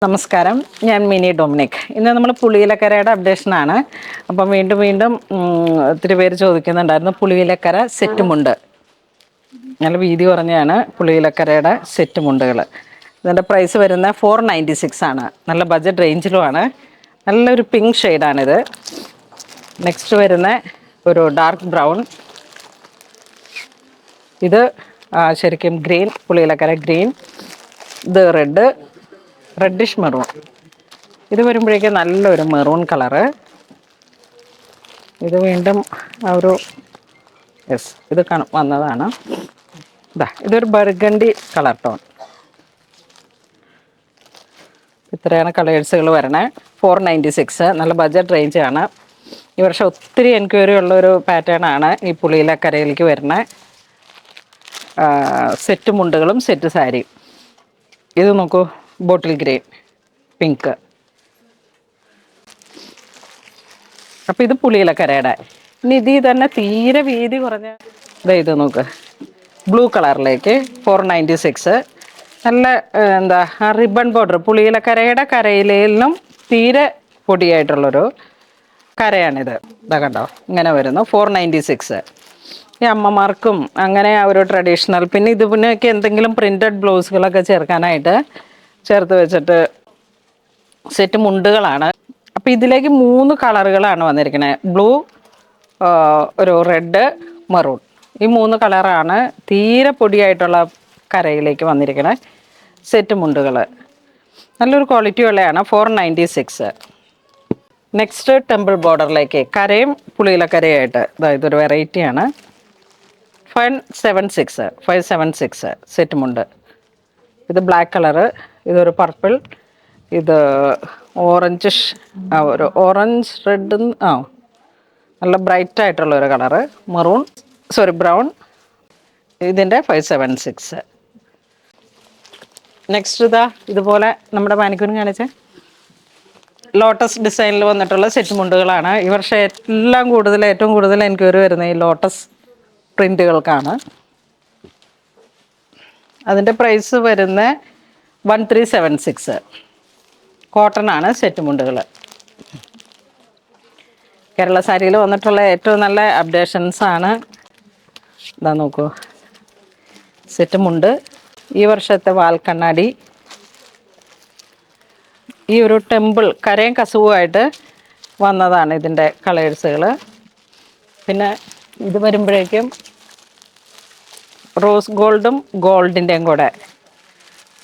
നമസ്കാരം, ഞാൻ mini Dominic. ഇന്ന് നമ്മൾ പുളിയിലക്കരയുടെ അപ്ഡേഷനാണ്. അപ്പം വീണ്ടും ഒത്തിരി പേര് ചോദിക്കുന്നുണ്ടായിരുന്നു പുളിയിലക്കര സെറ്റ് മുണ്ട്. നല്ല വീതി കുറഞ്ഞാണ് പുളിയിലക്കരയുടെ സെറ്റ് മുണ്ടുകൾ. ഇതിൻ്റെ പ്രൈസ് വരുന്ന 496 ആണ്. നല്ല ബഡ്ജറ്റ് റേഞ്ചിലുമാണ്. നല്ലൊരു പിങ്ക് ഷെയ്ഡാണിത്. നെക്സ്റ്റ് വരുന്ന ഒരു ഡാർക്ക് ബ്രൗൺ. ഇത് ശരിക്കും ഗ്രീൻ, പുളിയിലക്കര ഗ്രീൻ. ഇത് റെഡിഷ് മെറൂൺ. ഇത് വരുമ്പോഴേക്കും നല്ലൊരു മെറൂൺ കളറ്. ഇത് വീണ്ടും ഒരു ഇത് വന്നതാണ്. ഇതൊരു ബർഗണ്ടി കളർ ടോൺ. ഇത്രയാണ് കളേഴ്സുകൾ വരണേ. 496, നല്ല ബഡ്ജറ്റ് റേഞ്ചാണ്. ഈ വർഷം ഒത്തിരി എൻക്വയറി ഉള്ളൊരു പാറ്റേൺ ആണ് ഈ പുളിയിലക്കരയിലേക്ക് വരുന്നത്. സെറ്റ് മുണ്ടുകളും സെറ്റ് സാരിയും. ഇത് നോക്കൂ, ബോട്ടിൽ ഗ്രീൻ, പിങ്ക്. അപ്പം ഇത് പുളിയിലക്കരയുടെ. ഇനി ഇതിൽ തന്നെ തീരെ വീതി കുറഞ്ഞ ഇത് നോക്ക്, ബ്ലൂ കളറിലേക്ക് 496. നല്ല റിബൺ ബോർഡർ. പുളിയിലക്കരയുടെ കരയിലും തീരെ പൊടിയായിട്ടുള്ളൊരു കരയാണിത്. ഇതാ കണ്ടോ, ഇങ്ങനെ വരുന്നു. 496. ഈ അമ്മമാർക്കും അങ്ങനെ ഒരു ട്രഡീഷണൽ, പിന്നെ ഇതിനൊക്കെ എന്തെങ്കിലും പ്രിൻറ്റഡ് ബ്ലൗസുകളൊക്കെ ചേർത്ത് വെച്ചിട്ട് സെറ്റ് മുണ്ടുകളാണ്. അപ്പോൾ ഇതിലേക്ക് 3 കളറുകളാണ് വന്നിരിക്കുന്നത്. ബ്ലൂ, ഒരു റെഡ്, മെറൂൺ. ഈ 3 കളറാണ് തീരെ പൊടിയായിട്ടുള്ള കരയിലേക്ക് വന്നിരിക്കുന്നത് സെറ്റ് മുണ്ടുകൾ. നല്ലൊരു ക്വാളിറ്റി ഉള്ളതാണ്. 496. നെക്സ്റ്റ് ടെമ്പിൾ ബോർഡറിലേക്ക് കരയും പുളിയിലക്കരയായിട്ട് ഇതൊരു വെറൈറ്റിയാണ്. 576 സെറ്റ് മുണ്ട്. ഇത് ബ്ലാക്ക് കളറ്, ഇതൊരു പർപ്പിൾ, ഇത് ഓറഞ്ചിഷ്, ഒരു ഓറഞ്ച് റെഡ്, നല്ല ബ്രൈറ്റ് ആയിട്ടുള്ളൊരു കളറ്. ബ്രൗൺ. ഇതിൻ്റെ 576. നെക്സ്റ്റ് ഇതുപോലെ നമ്മുടെ മാനിക്യൂറിന് കാണിച്ച ലോട്ടസ് ഡിസൈനിൽ വന്നിട്ടുള്ള സെറ്റ് മുണ്ടുകളാണ്. ഈ വർഷം ഏറ്റവും കൂടുതൽ എൻക്വയറി വരുന്നത് ഈ ലോട്ടസ് പ്രിൻറ്റുകൾക്കാണ്. അതിൻ്റെ പ്രൈസ് വരുന്ന 1376. കോട്ടൺ ആണ് സെറ്റ് മുണ്ടുകൾ. കേരള സാരിയിൽ വന്നിട്ടുള്ള ഏറ്റവും നല്ല അപ്ഡേഷൻസാണ്. നോക്കൂ, സെറ്റ് മുണ്ട്. ഈ വർഷത്തെ വാൽക്കണ്ണാടി. ഈ ഒരു ടെമ്പിൾ കരയും കസവുമായിട്ട് വന്നതാണ് ഇതിൻ്റെ കളേഴ്സുകൾ. പിന്നെ ഇത് വരുമ്പോഴേക്കും റോസ് ഗോൾഡും ഗോൾഡിൻ്റെയും കൂടെ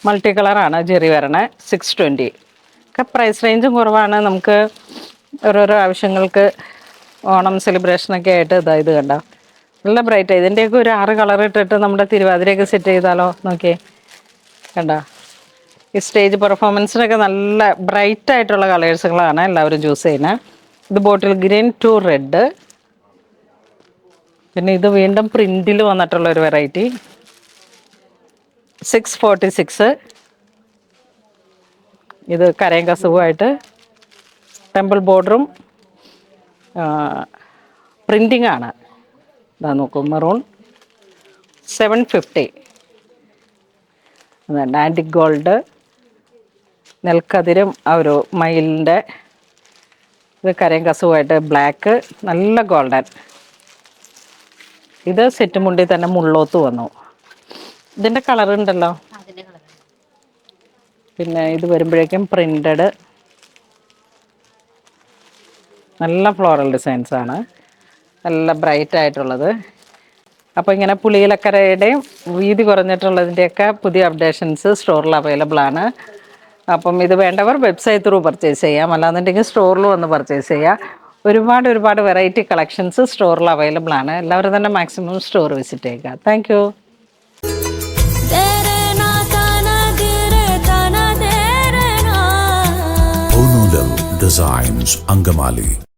മൾട്ടി കളറാണ് ജെറി വരണേ. 620. ഒക്കെ പ്രൈസ് റേഞ്ചും കുറവാണ്. നമുക്ക് ഓരോരോ ആവശ്യങ്ങൾക്ക് ഓണം സെലിബ്രേഷനൊക്കെ ആയിട്ട് ഇത് കണ്ട നല്ല ബ്രൈറ്റ്. ഇതിൻ്റെയൊക്കെ ഒരു 6 കളർ ഇട്ടിട്ട് നമ്മുടെ തിരുവാതിരയൊക്കെ സെറ്റ് ചെയ്താലോ? നോക്കിയേ, കണ്ട. ഈ സ്റ്റേജ് പെർഫോമൻസിനൊക്കെ നല്ല ബ്രൈറ്റ് ആയിട്ടുള്ള കളേഴ്സുകളാണ് എല്ലാവരും ചൂസ് ചെയ്യുന്നത്. ഇത് ബോട്ടിൽ ഗ്രീൻ ടു റെഡ്. പിന്നെ ഇത് വീണ്ടും പ്രിൻറ്റിൽ വന്നിട്ടുള്ളൊരു വെറൈറ്റി. 646. ഇത് കരയും കസവുമായിട്ട് ടെമ്പിൾ ബോർഡറും പ്രിൻറ്റിങ് ആണ്. നോക്കൂ, മെറൂൺ. 750. ആൻറ്റിക് ഗോൾഡ്, നെൽക്കതിരും ഒരു മയിലിൻ്റെ. ഇത് കരയും കസവുമായിട്ട് ബ്ലാക്ക്, നല്ല ഗോൾഡൻ. ഇത് സെറ്റ് മുണ്ടി തന്നെ മുള്ളോത്ത് വന്നു. ഇതിൻ്റെ കളർ ഉണ്ടല്ലോ. പിന്നെ ഇത് വരുമ്പോഴേക്കും പ്രിൻറ്റഡ്, നല്ല ഫ്ലോറൽ ഡിസൈൻസാണ്, നല്ല ബ്രൈറ്റ് ആയിട്ടുള്ളത്. അപ്പോൾ ഇങ്ങനെ പുളിയിലക്കരയുടെയും വീതി കുറഞ്ഞിട്ടുള്ളതിൻ്റെയൊക്കെ പുതിയ അപ്ഡേഷൻസ് സ്റ്റോറിൽ അവൈലബിൾ ആണ്. അപ്പം ഇത് വേണ്ടവർ വെബ്സൈറ്റ് ത്രൂ പർച്ചേസ് ചെയ്യാം, അല്ലാന്നുണ്ടെങ്കിൽ സ്റ്റോറിൽ വന്ന് പർച്ചേസ് ചെയ്യാം. ഒരുപാട് വെറൈറ്റി കളക്ഷൻസ് സ്റ്റോറിൽ അവൈലബിൾ ആണ്. എല്ലാവരും തന്നെ മാക്സിമം സ്റ്റോർ വിസിറ്റ് ചെയ്യുക. Thank you. Designs, Angamali.